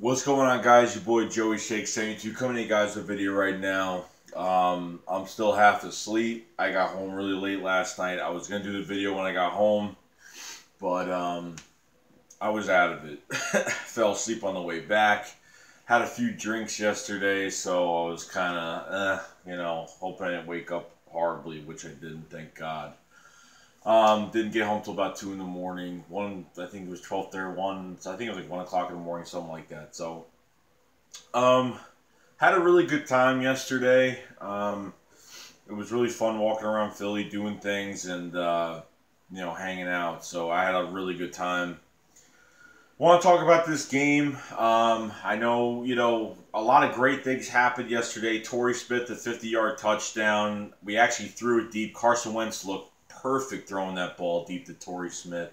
What's going on, guys? Your boy Joey Shake 72 coming to you guys with a video right now. I'm still half asleep. I got home really late last night. I was going to do the video when I got home, but I was out of it. Fell asleep on the way back. Had a few drinks yesterday, so I was kind of, hoping I didn't wake up horribly, which I didn't, thank God. Didn't get home till about 2 in the morning. I think it was 12:31. So I think it was like 1 o'clock in the morning, something like that. So, had a really good time yesterday. It was really fun walking around Philly, doing things, and hanging out. So I had a really good time. Want to talk about this game? I know a lot of great things happened yesterday. Torrey Smith, the 50-yard touchdown. We actually threw it deep. Carson Wentz looked perfect throwing that ball deep to Torrey Smith.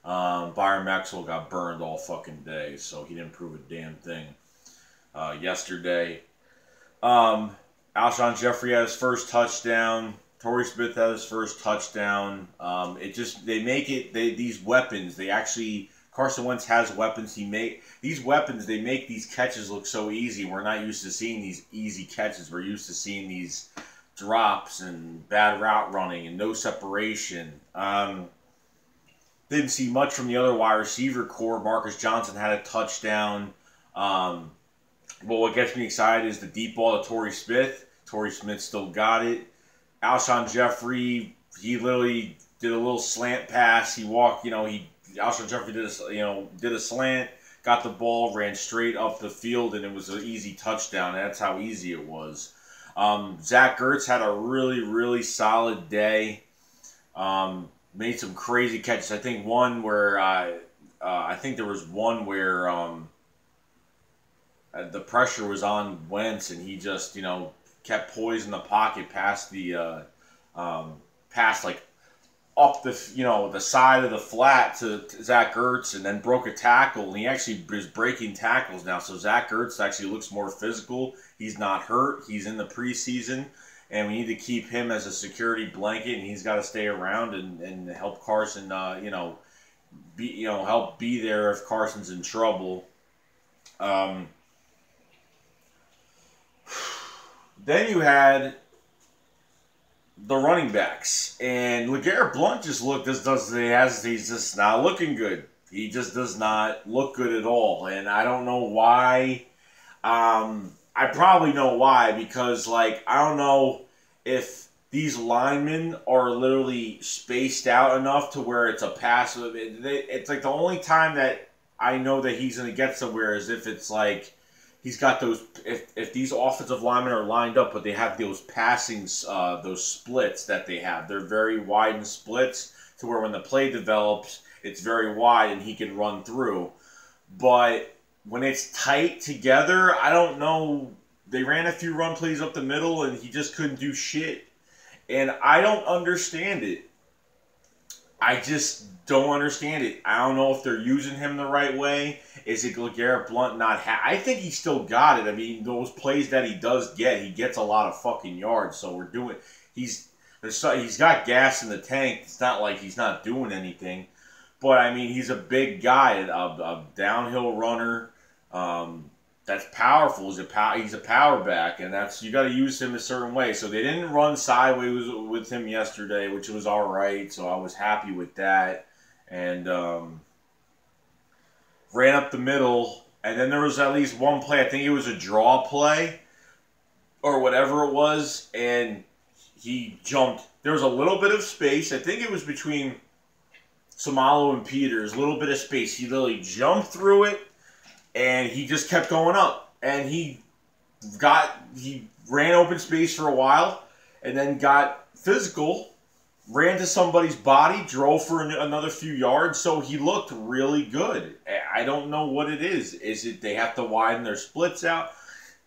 Byron Maxwell got burned all fucking day, so he didn't prove a damn thing yesterday. Alshon Jeffrey had his first touchdown. Torrey Smith had his first touchdown. These weapons, Carson Wentz has weapons. They make these catches look so easy. We're not used to seeing these easy catches. We're used to seeing these drops and bad route running and no separation. Didn't see much from the other wide receiver core. Marcus Johnson had a touchdown. But what gets me excited is the deep ball to Torrey Smith. Torrey Smith still got it. Alshon Jeffrey, he literally did a little slant pass. Alshon Jeffrey did a slant, got the ball, ran straight up the field, and it was an easy touchdown. That's how easy it was. Zach Ertz had a really, really solid day. Made some crazy catches. I think there was one where the pressure was on Wentz, and he just kept poised in the pocket past up the side of the flat to Zach Ertz, and then broke a tackle. And he actually is breaking tackles now. So Zach Ertz actually looks more physical. He's not hurt. He's in the preseason, and we need to keep him as a security blanket. And he's got to stay around and help Carson. Help be there if Carson's in trouble. Then you had the running backs, and LeGarrette Blount he's just not looking good. He just does not look good at all, and I don't know why. I probably know why, because I don't know if these linemen are literally spaced out enough to where it's a pass. It's like the only time that I know that he's going to get somewhere is if it's like he's got those, if these offensive linemen are lined up, but they have those passings, those splits that they have. They're very wide in splits to where when the play develops, it's very wide and he can run through. But when it's tight together, I don't know. They ran a few run plays up the middle and he just couldn't do shit. And I don't understand it. I just don't understand it. I don't know if they're using him the right way. Is it LeGarrette Blount not? I think he still got it. I mean, those plays that he does get, he gets a lot of fucking yards. So we're doing. He's got gas in the tank. It's not like he's not doing anything. But I mean, he's a big guy, a downhill runner. That's powerful. He's a power back, and you got to use him a certain way. So they didn't run sideways with him yesterday, which was all right. So I was happy with that, and ran up the middle. And then there was at least one play. I think it was a draw play or whatever it was, and he jumped. There was a little bit of space. I think it was between Samalo and Peters. A little bit of space. He literally jumped through it. And he just kept going up. And he ran open space for a while. And then got physical. Ran to somebody's body. Drove for another few yards. So he looked really good. I don't know what it is. Is it they have to widen their splits out?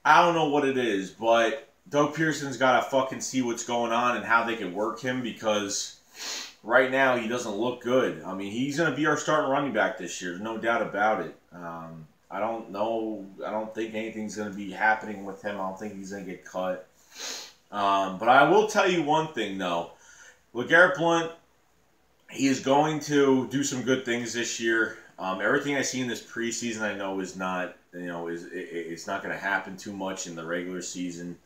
I don't know what it is. But Doug Pearson's got to fucking see what's going on and how they can work him. Because right now he doesn't look good. I mean, he's going to be our starting running back this year. There's no doubt about it. I don't know. I don't think anything's going to be happening with him. I don't think he's going to get cut. But I will tell you one thing, though. LeGarrette Blount, he is going to do some good things this year. Everything I see in this preseason, I know is not, it's not going to happen too much in the regular season.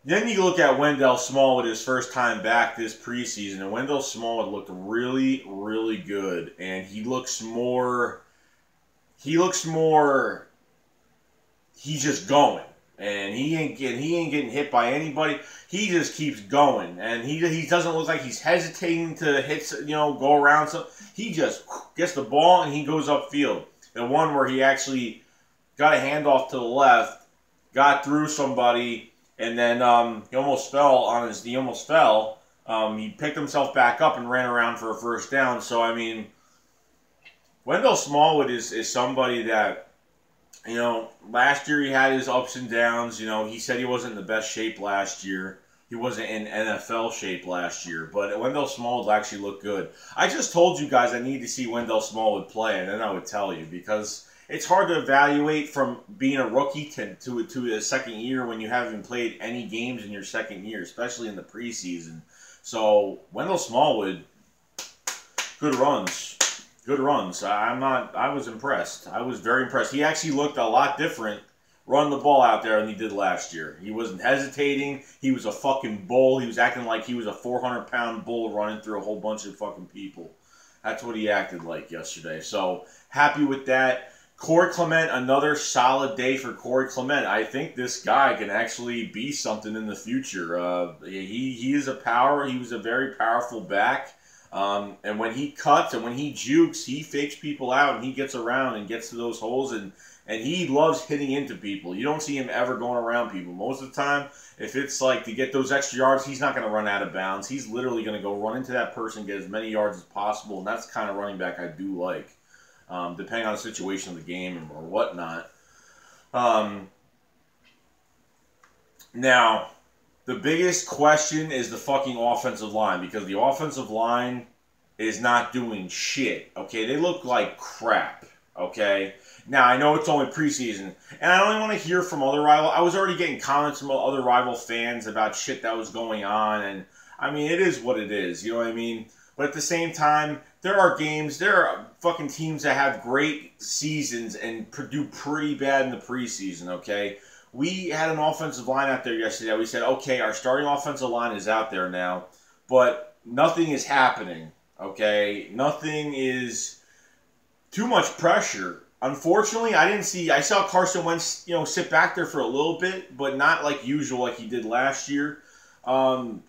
Then you look at Wendell Smallwood, his first time back this preseason, and Wendell Smallwood looked really, really good, and he looks more, he's just going, and he ain't getting hit by anybody. He just keeps going, and he doesn't look like he's hesitating to hit, go around something. He just gets the ball and he goes upfield. The one where he actually got a handoff to the left, got through somebody, and then he almost fell. He picked himself back up and ran around for a first down. So, I mean, Wendell Smallwood is somebody that, last year he had his ups and downs. He said he wasn't in the best shape last year. He wasn't in NFL shape last year. But Wendell Smallwood actually looked good. I just told you guys I need to see Wendell Smallwood play, and then I would tell you, because it's hard to evaluate from being a rookie to a second year when you haven't played any games in your second year, especially in the preseason. So, Wendell Smallwood, good runs. Good runs. I was impressed. I was very impressed. He actually looked a lot different running the ball out there than he did last year. He wasn't hesitating. He was a fucking bull. He was acting like he was a 400-pound bull running through a whole bunch of fucking people. That's what he acted like yesterday. So, happy with that. Corey Clement, another solid day for Corey Clement. I think this guy can actually be something in the future. He is a power. He was a very powerful back. And when he cuts and when he jukes, he fakes people out and he gets around and gets to those holes, and he loves hitting into people. You don't see him ever going around people. Most of the time, if it's like to get those extra yards, he's not going to run out of bounds. He's literally going to go run into that person, get as many yards as possible, and that's the kind of running back I do like, depending on the situation of the game or whatnot. Now, the biggest question is the fucking offensive line, because the offensive line is not doing shit, okay? They look like crap, okay? Now, I know it's only preseason, and I don't even want to hear from other rival. I was already getting comments from other rival fans about shit that was going on, and, I mean, it is what it is, you know what I mean? But at the same time, there are fucking teams that have great seasons and do pretty bad in the preseason, okay? We had an offensive line out there yesterday. We said, okay, our starting offensive line is out there now, but nothing is happening, okay? Nothing is too much pressure. Unfortunately, I saw Carson Wentz, sit back there for a little bit, but not like usual like he did last year.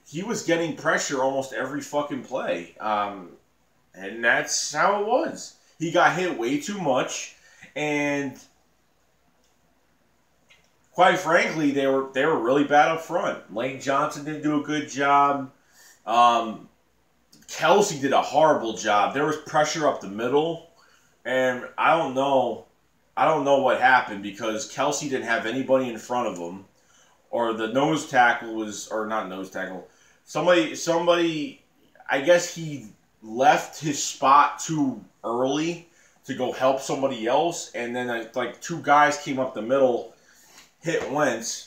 He was getting pressure almost every fucking play. And that's how it was. He got hit way too much, and quite frankly, they were really bad up front. Lane Johnson didn't do a good job. Kelsey did a horrible job. There was pressure up the middle. And I don't know what happened, because Kelsey didn't have anybody in front of him, or the nose tackle was, or not nose tackle. Somebody, I guess he left his spot too early to go help somebody else, and then like two guys came up the middle, hit Wentz.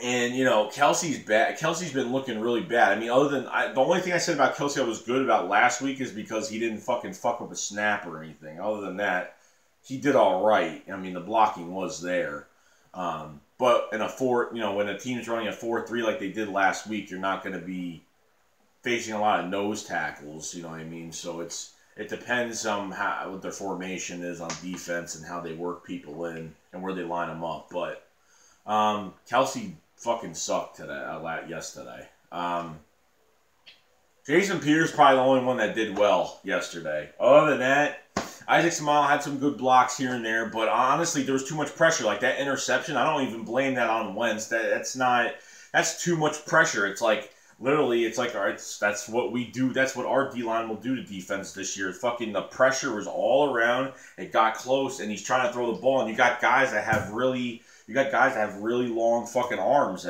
And, Kelsey's bad. Kelsey's been looking really bad. I mean, the only thing I said about Kelsey I was good about last week is because he didn't fucking fuck up a snap or anything. Other than that, he did all right. I mean, the blocking was there. But in when a team's running a 4-3 like they did last week, you're not going to be facing a lot of nose tackles, you know what I mean? So it depends on what their formation is on defense and how they work people in and where they line them up. But Kelsey fucking sucked yesterday. Jason Peters probably the only one that did well yesterday. Other than that, Isaac Seumalo had some good blocks here and there, but honestly, there was too much pressure. Like that interception, I don't even blame that on Wentz. That's too much pressure. It's like literally, that's what we do. That's what our D-line will do to defense this year. Fucking the pressure was all around. It got close, and he's trying to throw the ball, and you got guys that have really long fucking arms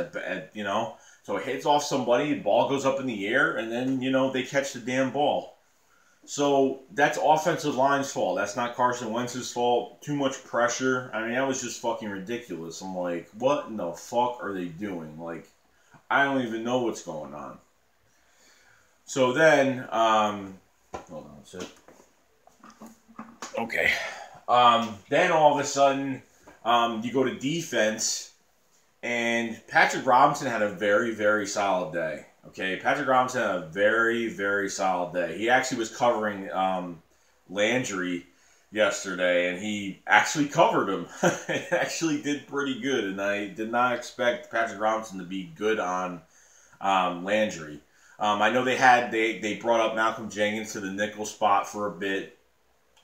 so it hits off somebody, the ball goes up in the air, and then, they catch the damn ball. So that's offensive line's fault. That's not Carson Wentz's fault. Too much pressure. I mean, that was just fucking ridiculous. I'm like, what in the fuck are they doing? Like, I don't even know what's going on. So then, hold on a sec. Okay. Then all of a sudden, you go to defense, and Patrick Robinson had a very, very solid day. Okay, Patrick Robinson had a very, very solid day. He actually was covering Landry yesterday, and he actually covered him. It actually did pretty good, and I did not expect Patrick Robinson to be good on Landry. I know they brought up Malcolm Jenkins to the nickel spot for a bit.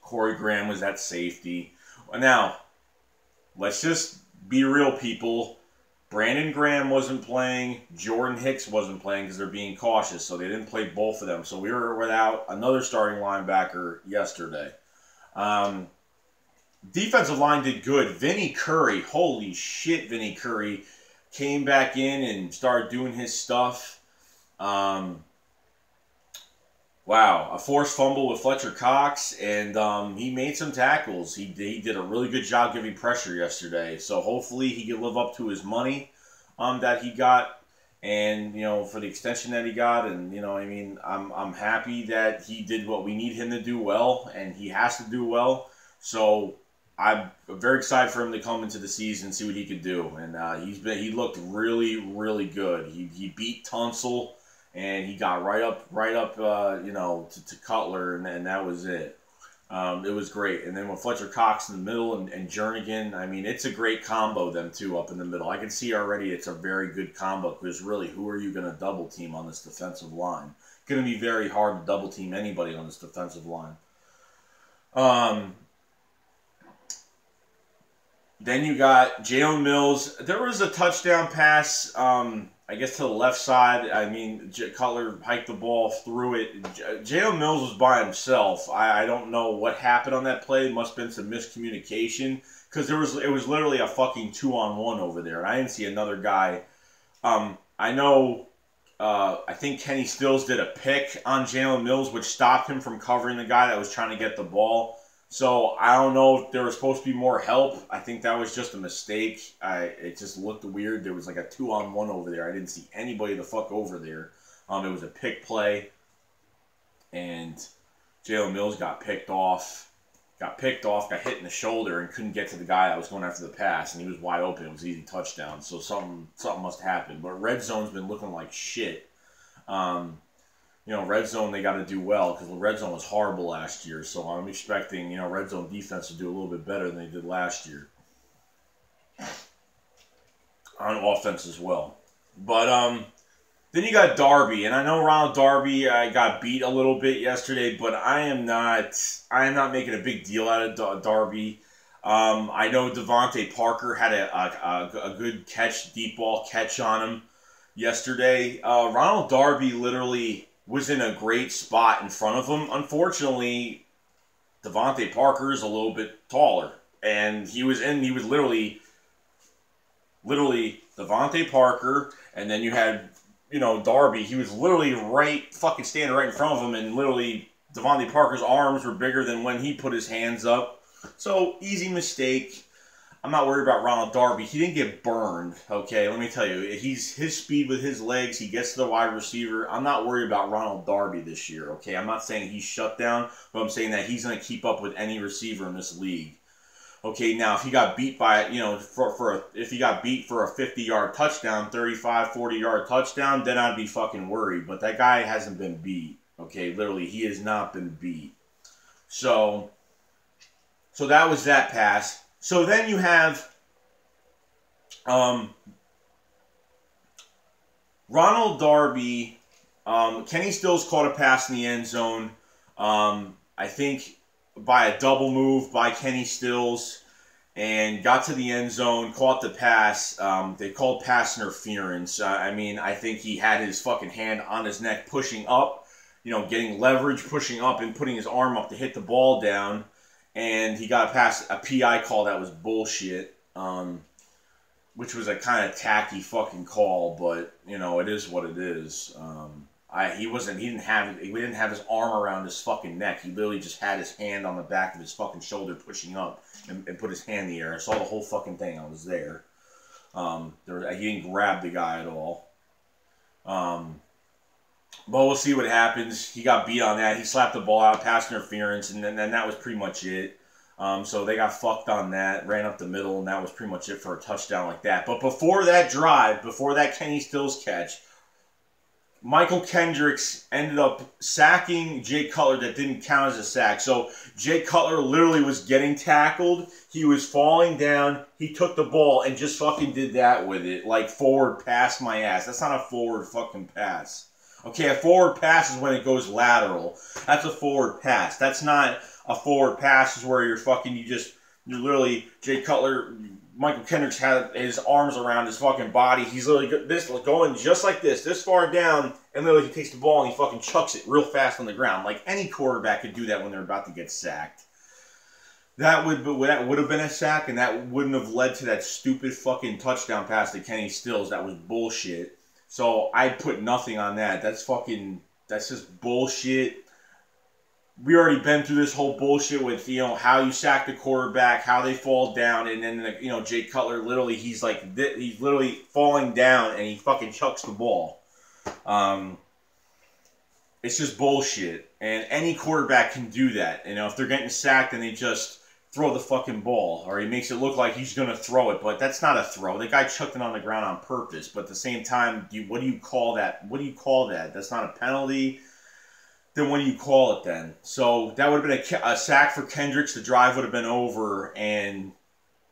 Corey Graham was at safety. Now, let's just be real, people. Brandon Graham wasn't playing. Jordan Hicks wasn't playing because they're being cautious, so they didn't play both of them. So we were without another starting linebacker yesterday. Defensive line did good. Vinny Curry, holy shit, Vinny Curry came back in and started doing his stuff. Wow, a forced fumble with Fletcher Cox, and he made some tackles. He did a really good job giving pressure yesterday. So hopefully he can live up to his money that he got, and for the extension that he got. And I mean, I'm happy that he did what we need him to do well, and he has to do well. So I'm very excited for him to come into the season and see what he could do. And he looked really, really good. He beat Tunsil. And he got right up, to Cutler, and that was it. It was great. And then with Fletcher Cox in the middle and Jernigan, I mean, it's a great combo, them two up in the middle. I can see already it's a very good combo because really, who are you going to double team on this defensive line? It's going to be very hard to double team anybody on this defensive line. Then you got Jalen Mills. There was a touchdown pass, I guess, to the left side. I mean, Cutler hiked the ball through it. Jalen Mills was by himself. I don't know what happened on that play. It must have been some miscommunication because it was literally a fucking 2-on-1 over there. I didn't see another guy. I know. I think Kenny Stills did a pick on Jalen Mills, which stopped him from covering the guy that was trying to get the ball. So I don't know if there was supposed to be more help. I think that was just a mistake. It just looked weird. There was like a 2-on-1 over there. I didn't see anybody the fuck over there. It was a pick play, and Jalen Mills got picked off. Got hit in the shoulder, and couldn't get to the guy that was going after the pass, and he was wide open. It was an easy touchdown. So something must happen. But red zone's been looking like shit. Red zone, they got to do well because the red zone was horrible last year. So I'm expecting, red zone defense to do a little bit better than they did last year on offense as well. But then you got Darby, and I know Ronald Darby got beat a little bit yesterday, but I am not making a big deal out of Darby. I know Devontae Parker had a good catch, deep ball catch on him yesterday. Ronald Darby literally was in a great spot in front of him. Unfortunately, Devontae Parker is a little bit taller, and he was literally Devontae Parker, and then you had Darby. He was literally standing right in front of him, and literally Devontae Parker's arms were bigger than when he put his hands up. So easy mistake. I'm not worried about Ronald Darby. He didn't get burned, okay? Let me tell you. His speed with his legs. He gets to the wide receiver. I'm not worried about Ronald Darby this year, okay? I'm not saying he's shut down, but I'm saying that he's going to keep up with any receiver in this league. Okay, now if he got beat by, if he got beat for a 50-yard touchdown, 35, 40-yard touchdown, then I'd be fucking worried. But that guy hasn't been beat, okay? Literally, he has not been beat. So that was that pass. So then you have Ronald Darby. Kenny Stills caught a pass in the end zone. I think by a double move by Kenny Stills, and got to the end zone, caught the pass. They called pass interference. I think he had his fucking hand on his neck pushing up, getting leverage, pushing up and putting his arm up to hit the ball down. And he got past a PI call that was bullshit, which was a kind of tacky fucking call, but it is what it is. We didn't have his arm around his fucking neck. He literally just had his hand on the back of his fucking shoulder, pushing up and put his hand in the air. I saw the whole fucking thing. I was there. He didn't grab the guy at all. But we'll see what happens. He got beat on that. He slapped the ball out, pass interference, and then that was pretty much it. So they got fucked on that, ran up the middle, and that was pretty much it for a touchdown like that. But before that drive, before that Kenny Stills catch, Michael Kendricks ended up sacking Jay Cutler that didn't count as a sack. So Jay Cutler literally was getting tackled. He was falling down. He took the ball and just fucking did that with it. Like forward pass my ass. That's not a forward fucking pass. Okay, a forward pass is when it goes lateral. That's a forward pass. That's not a forward pass is where you're literally, Jay Cutler, Michael Kendricks had his arms around his fucking body. He's literally going just like this far down, and literally he takes the ball and he fucking chucks it real fast on the ground. Like any quarterback could do that when they're about to get sacked. That would have been a sack, and that wouldn't have led to that stupid fucking touchdown pass to Kenny Stills. That was bullshit. So I put nothing on that. That's just bullshit. We already been through this whole bullshit with, how you sack the quarterback, how they fall down, and then, Jay Cutler, literally, he's literally falling down, and he fucking chucks the ball. It's just bullshit, and any quarterback can do that. If they're getting sacked, and they just throw the fucking ball, or he makes it look like he's going to throw it, but that's not a throw. The guy chucked it on the ground on purpose, but at the same time, what do you call that? What do you call that? That's not a penalty. Then what do you call it then? So that would have been a sack for Kendricks. The drive would have been over, and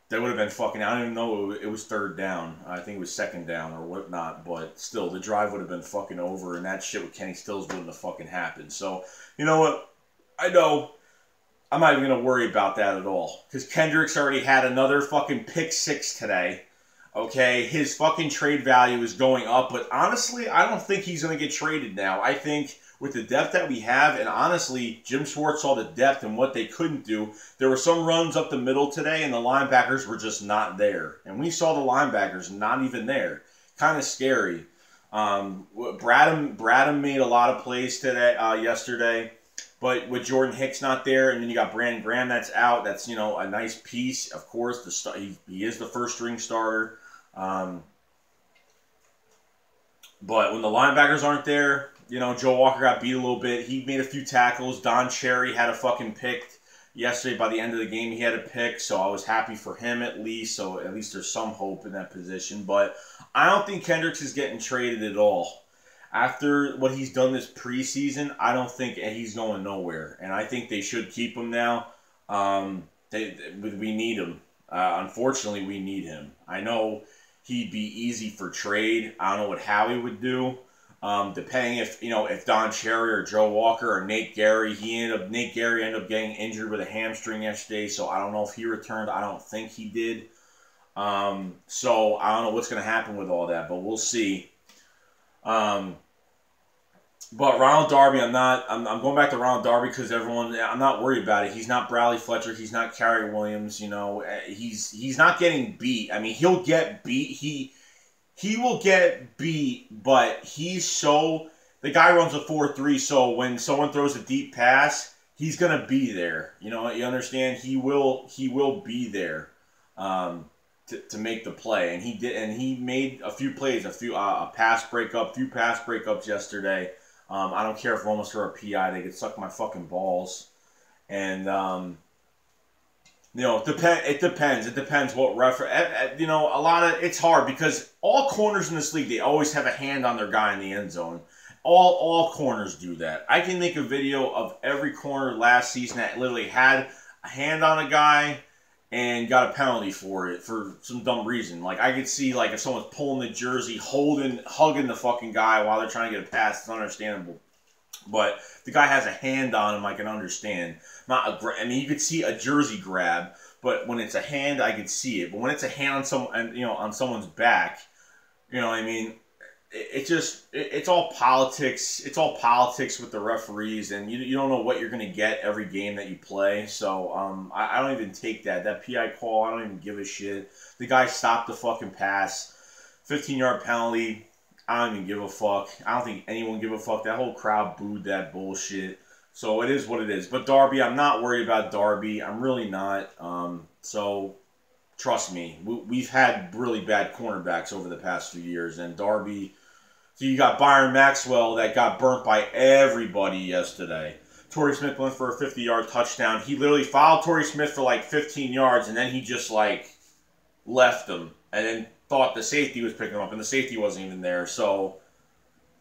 that would have been fucking, I don't even know, it was third down. I think it was second down or whatnot, but still, the drive would have been fucking over, and that shit with Kenny Stills wouldn't have fucking happened. So, you know what? I know I'm not even going to worry about that at all, because Kendricks already had another fucking pick six today. Okay, his fucking trade value is going up, but honestly, I don't think he's going to get traded now. I think with the depth that we have, and honestly, Jim Schwartz saw the depth and what they couldn't do. There were some runs up the middle today, and the linebackers were just not there. And we saw the linebackers not even there. Kind of scary. Bradham made a lot of plays today, yesterday, but with Jordan Hicks not there, and then you got Brandon Graham that's out. That's, a nice piece. Of course, he is the first string starter. But when the linebackers aren't there, Joe Walker got beat a little bit. He made a few tackles. Don Cherry had a fucking pick yesterday. By the end of the game, he had a pick, so I was happy for him at least. So at least there's some hope in that position. But I don't think Kendricks is getting traded at all. After what he's done this preseason, I don't think he's going nowhere. And I think they should keep him now. We need him. Unfortunately, we need him. I know he'd be easy for trade. I don't know what Howie would do. Depending if Don Cherry or Joe Walker or Nate Gary, Nate Gary ended up getting injured with a hamstring yesterday, so I don't know if he returned. I don't think he did. So I don't know what's going to happen with all that, but we'll see. But Ronald Darby, I'm going back to Ronald Darby because I'm not worried about it. He's not Bradley Fletcher. He's not Kerry Williams. He's not getting beat. I mean, he'll get beat. He will get beat, but the guy runs a 4.3, so when someone throws a deep pass, he's going to be there. You understand? He will be there to make the play. And he did, and he made a few plays, few pass breakups yesterday. I don't care if we're almost for a PI, they could suck my fucking balls. And it depends. It depends what it's hard because all corners in this league, they always have a hand on their guy in the end zone. All corners do that. I can make a video of every corner last season that literally had a hand on a guy and got a penalty for it for some dumb reason. Like, I could see, like, if someone's pulling the jersey, hugging the fucking guy while they're trying to get a pass, it's understandable. But if the guy has a hand on him, I can understand. You could see a jersey grab, but when it's a hand, I could see it. But when it's a hand on someone's back, it's all politics. It's all politics with the referees, and you don't know what you're going to get every game that you play. So I don't even take that PI call. I don't even give a shit. The guy stopped the fucking pass, 15-yard penalty. I don't even give a fuck. I don't think anyone give a fuck. That whole crowd booed that bullshit. So it is what it is. But Darby, I'm not worried about Darby. I'm really not. So trust me, we've had really bad cornerbacks over the past few years, and Darby. So you got Byron Maxwell that got burnt by everybody yesterday. Torrey Smith went for a 50-yard touchdown. He literally fouled Torrey Smith for like 15 yards, and then he just like left him, and then thought the safety was picking him up, and the safety wasn't even there. So,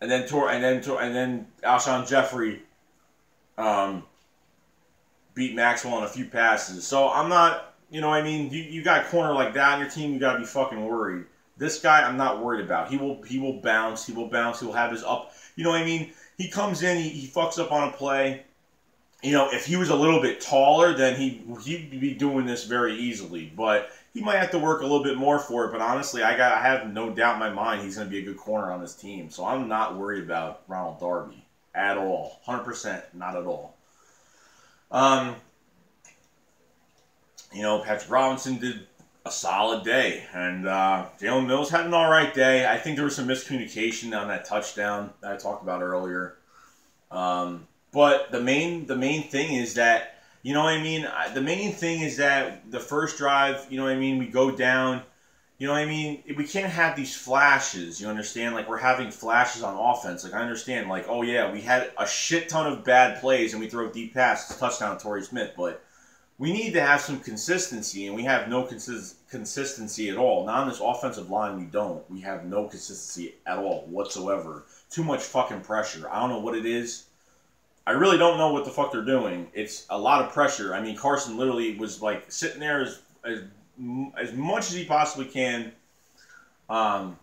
and then Alshon Jeffrey beat Maxwell on a few passes. So I'm not, you know what I mean? You got a corner like that on your team, you got to be fucking worried. This guy, I'm not worried about. He will bounce. He will bounce. He'll have his up. You know what I mean? He comes in. He fucks up on a play. You know, if he was a little bit taller, then he'd be doing this very easily. But he might have to work a little bit more for it. But honestly, I have no doubt in my mind he's going to be a good corner on this team. So I'm not worried about Ronald Darby at all. 100%, not at all. You know, Patrick Robinson did a solid day, and Jalen Mills had an all right day. I think there was some miscommunication on that touchdown that I talked about earlier. But the main thing is that, you know what I mean? The main thing is that the first drive, you know what I mean, we go down, you know what I mean? We can't have these flashes, you understand? Like, we're having flashes on offense. Like, I understand, like, oh yeah, we had a shit ton of bad plays and we throw deep passes, touchdown to Torrey Smith, but we need to have some consistency, and we have no consistency at all. Not on this offensive line, we don't. We have no consistency at all whatsoever. Too much fucking pressure. I don't know what it is. I really don't know what the fuck they're doing. It's a lot of pressure. I mean, Carson literally was like sitting there as much as he possibly can. Do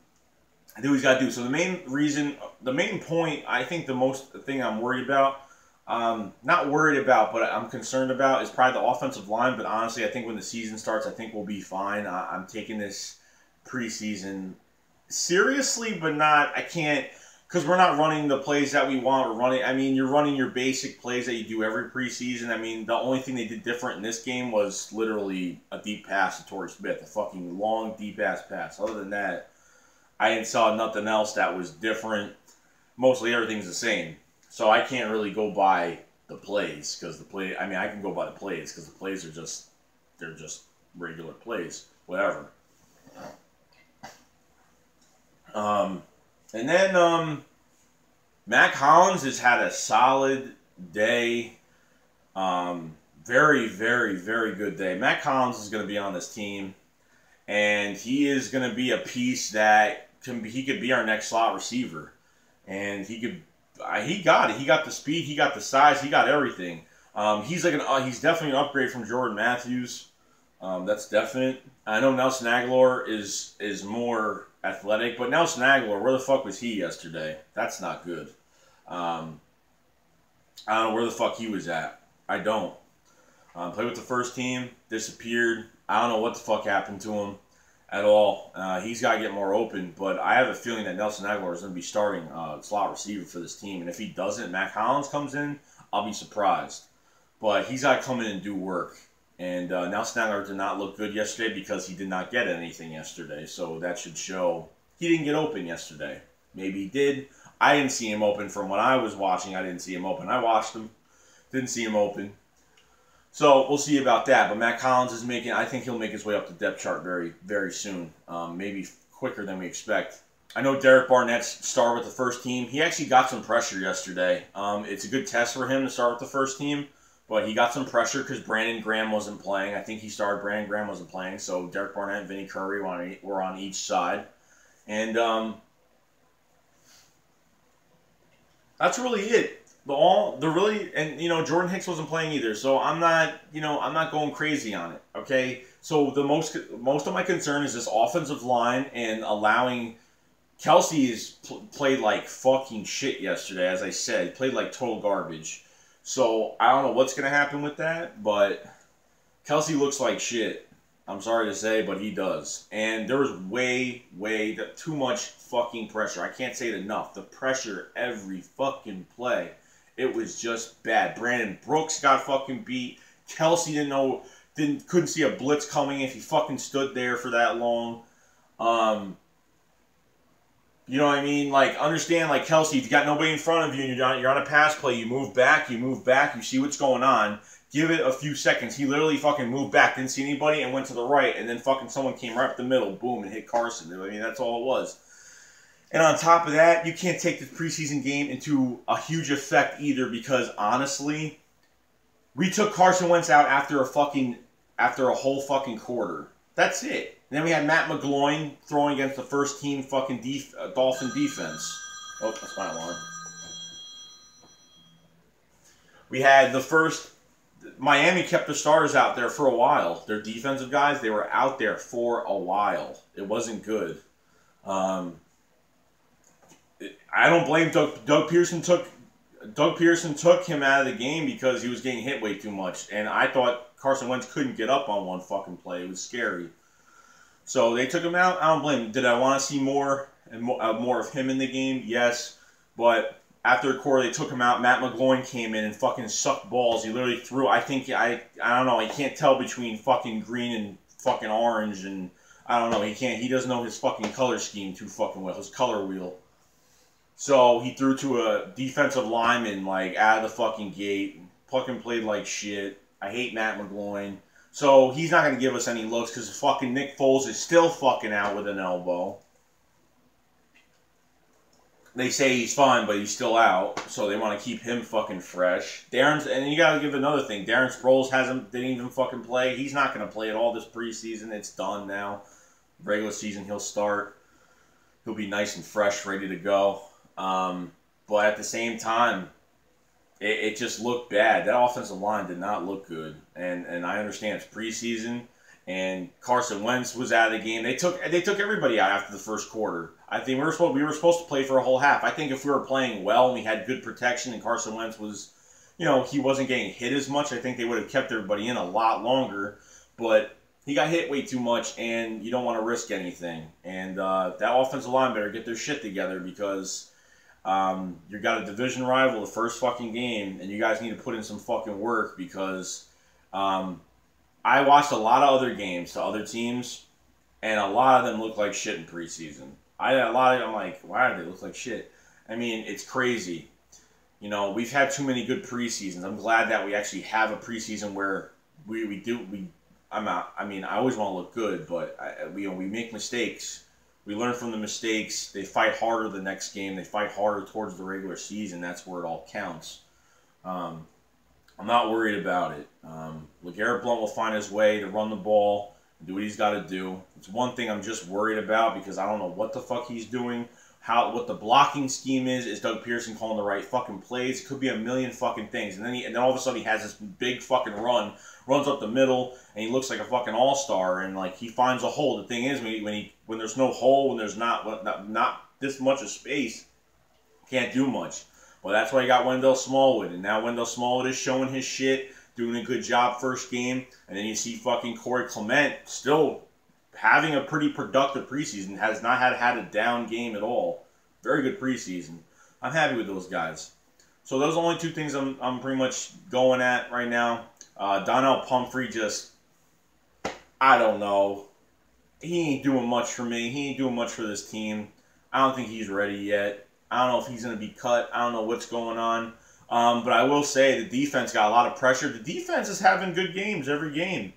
what he's got to do. So the main point, I think the thing I'm worried about, not worried about, but I'm concerned about is probably the offensive line. But honestly, I think when the season starts, I think we'll be fine. I'm taking this preseason seriously, but not, I can't, because we're not running the plays that we want. We're running, I mean, you're running your basic plays that you do every preseason. I mean, the only thing they did different in this game was literally a deep pass to Torrey Smith, a fucking long, deep-ass pass. Other than that, I saw nothing else that was different. Mostly everything's the same. So I can't really go by the plays, because I mean, I can go by the plays, because the plays are they're just regular plays, whatever. And then Mac Hollins has had a solid day. Very, very, very good day. Mac Hollins is going to be on this team, and he is going to be a piece that he could be our next slot receiver, and he got it. He got the speed. He got the size. He got everything. He's definitely an upgrade from Jordan Matthews. That's definite. I know Nelson Aguilar is more athletic, but Nelson Aguilar, where the fuck was he yesterday? That's not good. I don't know where the fuck he was at. I don't. Played with the first team, disappeared. I don't know what the fuck happened to him at all. He's got to get more open, but I have a feeling that Nelson Aguilar is going to be starting slot receiver for this team, and if he doesn't, Mac Hollins comes in, I'll be surprised. But he's got to come in and do work. And Nelson Aguilar did not look good yesterday because he did not get anything yesterday. So that should show he didn't get open yesterday. Maybe he did. I didn't see him open from when I was watching. I didn't see him open. I watched him. Didn't see him open. So we'll see about that. But Mac Hollins is I think he'll make his way up the depth chart very, very soon. Maybe quicker than we expect. I know Derek Barnett's started with the first team. He actually got some pressure yesterday. It's a good test for him to start with the first team. But he got some pressure because Brandon Graham wasn't playing. I think he started. Brandon Graham wasn't playing. So Derek Barnett and Vinny Curry were on each side. And that's really it. And you know, Jordan Hicks wasn't playing either. So I'm not going crazy on it. Okay. So the most of my concern is this offensive line and allowing Kelsey played like fucking shit yesterday. As I said, he played like total garbage. So, I don't know what's going to happen with that, but Kelsey looks like shit. I'm sorry to say, but he does. And there was way too much fucking pressure. I can't say it enough. The pressure every fucking play. It was just bad. Brandon Brooks got fucking beat. Kelsey couldn't see a blitz coming if he fucking stood there for that long. You know what I mean? Like, understand, like, Kelsey, if you got nobody in front of you and you're on a pass play, you move back, you see what's going on. Give it a few seconds. He literally fucking moved back, didn't see anybody, and went to the right, and then fucking someone came right up the middle, boom, and hit Carson. I mean, that's all it was. And on top of that, you can't take this preseason game into a huge effect either because, honestly, we took Carson Wentz out after a whole fucking quarter. That's it. And then we had Matt McGloin throwing against the first team fucking Dolphin defense. Oh, that's my alarm. We had the first... Miami kept the starters out there for a while. Their defensive guys, they were out there for a while. It wasn't good. I don't blame Doug Pearson took him out of the game because he was getting hit way too much. And I thought Carson Wentz couldn't get up on one fucking play. It was scary. So they took him out. I don't blame him. Did I want to see more of him in the game? Yes. But after the quarter, they took him out. Matt McGloin came in and fucking sucked balls. He literally threw. I don't know. He can't tell between fucking green and fucking orange. And I don't know. He doesn't know his fucking color scheme too fucking well. His color wheel. So he threw to a defensive lineman like out of the fucking gate. Fucking played like shit. I hate Matt McGloin. So he's not going to give us any looks because fucking Nick Foles is still fucking out with an elbow. They say he's fine, but he's still out. So they want to keep him fucking fresh. And you got to give another thing. Darren Sproles didn't even fucking play. He's not going to play at all this preseason. It's done now. Regular season, he'll start. He'll be nice and fresh, ready to go. But at the same time, it just looked bad. That offensive line did not look good. And I understand it's preseason. And Carson Wentz was out of the game. They took everybody out after the first quarter. I think we were supposed to play for a whole half. I think if we were playing well and we had good protection and Carson Wentz was, he wasn't getting hit as much, I think they would have kept everybody in a lot longer. But he got hit way too much, and you don't want to risk anything. And that offensive line better get their shit together because you got a division rival the first fucking game, and you guys need to put in some fucking work because I watched a lot of other games to other teams, and a lot of them look like shit in preseason. I'm like, why do they look like shit? I mean, it's crazy. We've had too many good preseasons. I'm glad that we actually have a preseason where I always want to look good, but we make mistakes. We learn from the mistakes. They fight harder the next game. They fight harder towards the regular season. That's where it all counts. I'm not worried about it. LeGarrette Blount will find his way to run the ball and do what he's got to do. It's one thing I'm just worried about because I don't know what the fuck he's doing. What the blocking scheme is Doug Pearson calling the right fucking plays? It could be a million fucking things. And then all of a sudden he has this big fucking runs up the middle, and he looks like a fucking all-star, and like he finds a hole. The thing is, when there's no hole, when there's not this much of space, can't do much. Well, that's why you got Wendell Smallwood, and now Wendell Smallwood is showing his shit, doing a good job first game, and then you see fucking Corey Clement still having a pretty productive preseason, has not had a down game at all. Very good preseason. I'm happy with those guys. So those are the only two things I'm pretty much going at right now. Donnell Pumphrey I don't know. He ain't doing much for me. He ain't doing much for this team. I don't think he's ready yet. I don't know if he's going to be cut. I don't know what's going on. But I will say the defense got a lot of pressure. The defense is having good games every game.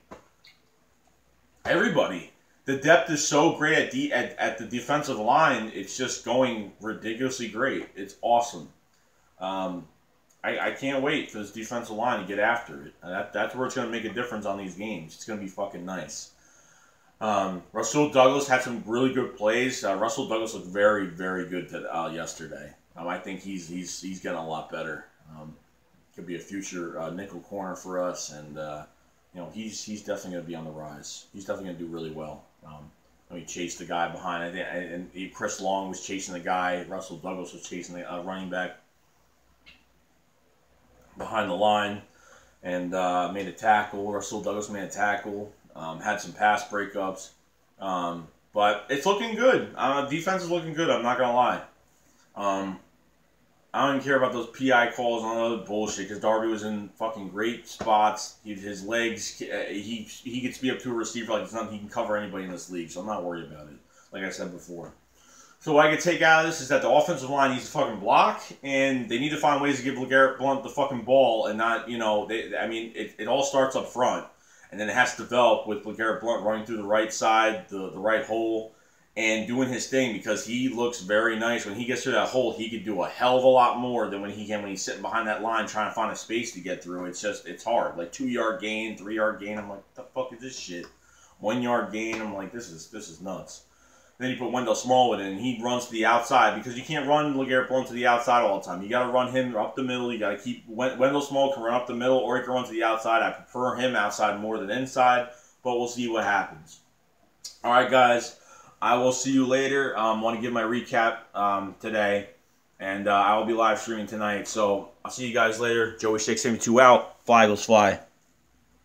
Everybody. The depth is so great at the defensive line. It's just going ridiculously great. It's awesome. I can't wait for this defensive line to get after it. That's where it's going to make a difference on these games. It's going to be fucking nice. Russell Douglas had some really good plays. Russell Douglas looked very, very good yesterday. I think he's getting a lot better. Could be a future nickel corner for us, and he's definitely going to be on the rise. He's definitely going to do really well. He chased the guy behind, and Chris Long was chasing the guy. Russell Douglas was chasing the running back behind the line, and made a tackle. Russell Douglas made a tackle. Had some pass breakups, but it's looking good. Defense is looking good. I'm not gonna lie. I don't even care about those PI calls and all that other bullshit because Darby was in fucking great spots. His legs, he gets beat up to a receiver like it's nothing. He can cover anybody in this league, so I'm not worried about it. Like I said before. So what I can take out of this is that the offensive line needs to fucking block, and they need to find ways to give LeGarrette Blount the fucking ball and not, it all starts up front, and then it has to develop with LeGarrette Blount running through the right side, the right hole, and doing his thing because he looks very nice. When he gets through that hole, he could do a hell of a lot more than when he's sitting behind that line trying to find a space to get through. It's hard. Like 2-yard gain, 3-yard gain. I'm like, what the fuck is this shit? 1-yard gain. I'm like, this is nuts. Then you put Wendell Smallwood in, and he runs to the outside because you can't run LeGarrette Blount to the outside all the time. You got to run him up the middle. You got to keep Wendell Smallwood can run up the middle, or he can run to the outside. I prefer him outside more than inside, but we'll see what happens. All right, guys, I will see you later. Want to give my recap today, and I will be live streaming tonight. So I'll see you guys later. Joey 672 out. Fly, Eagles fly.